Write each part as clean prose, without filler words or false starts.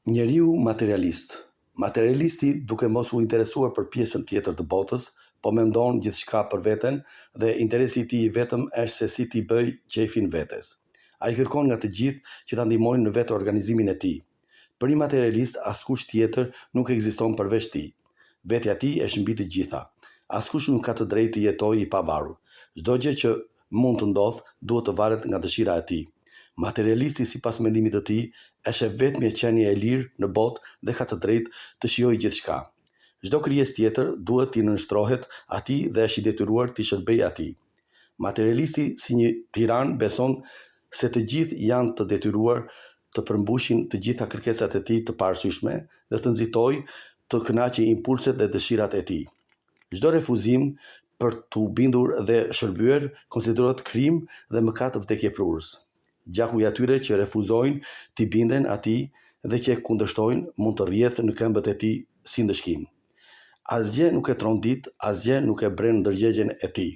Njeriu materialist. Materialisti, duke mos u interesuar për pjesën tjetër të botës, po mendon gjithçka për veten dhe interesi i tij vetëm është se si t'i bëj qefin vetes. Ai kërkon nga të gjithë që ta ndihmojnë në vetë organizimin e tij. Për një materialist, askush tjetër nuk ekziston përveç tij. Vetja e tij është mbi të gjitha. Askush nuk ka të drejtë të jetojë i pavarur. Çdo gjë që mund të ndodhë duhet të varet nga dëshira e tij. Materialisti, sipas mendimit të tij, është e vetmja qenie e lirë në botë dhe ka të drejtë të shijojë gjithçka. Çdo krijesë tjetër duhet t'i nënshtrohet atij dhe është i detyruar t'i shërbejë atij. Materialisti, si një tiran, beson se të gjithë janë të detyruar të përmbushin të gjitha kërkesat e tij të paarsyeshme dhe të nxitojë të kënaqë impulset dhe dëshirat e tij. Çdo refuzim për t'u bindur dhe shërbyer konsiderohet krim dhe mëkat vdekjeprurës. Gjaku i atyre që refuzojnë t'i binden atij dhe që e kundërshtojnë mund të rrjedhë në këmbët e tij si ndëshkim. Asgjë nuk e trondit, asgjë nuk e bren ndërgjegjen e tij.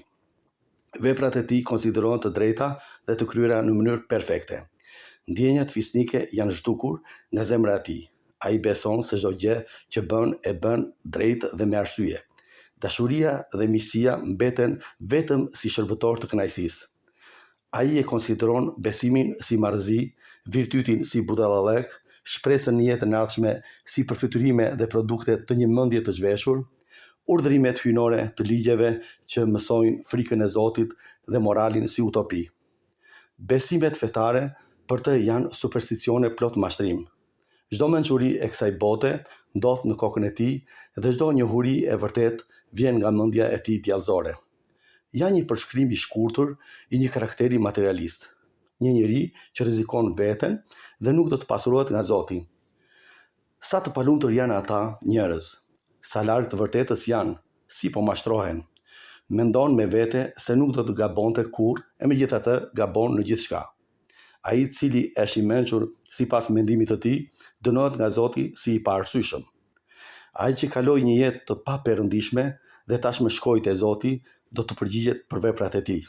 Veprat e tij konsiderohen të drejta dhe të kryera në mënyrë perfekte. Ndjenjat fisnike janë zhdukur nga zemra e tij. Ai beson se çdo gjë që bën e bën drejt dhe me arsye. Dashuria dhe miqësia mbeten vetëm si shërbëtor të kënaqësisë. Ai e konsideron besimin si marrëzi, virtytin si budallallëk, shpresën në jetën e ardhshme si përfytyrime dhe produkte të një mendje të zhveshur, urdhërimet hyjnore të ligjeve që mësojnë frikën e Zotit dhe moralin si utopi. Besimet fetare për të janë supersticione plot mashtrim. Çdo mençuri e kësaj bote ndodh në kokën e tij dhe çdo njohuri e vërtet vjen nga mendja e tij djallëzore. Ja një përshkrim i shkurtër i një karakteri materialist. Një njeri që rrezikon veten dhe nuk do të pasurohet nga Zoti. Sa të palumtur janë ata njerëz, sa larg të vërtetës janë, si po mashtrohen. Mendon me vete se nuk do të gabonte kurrë e megjithatë gabon në gjithçka. Ai i cili është i mençur sipas mendimit të tij, dënohet nga Zoti si i paarsyeshëm. Ai që kaloi një jetë të paperëndishme dhe tashmë shkoi te Zoti, do të përgjigjet për veprat e tij.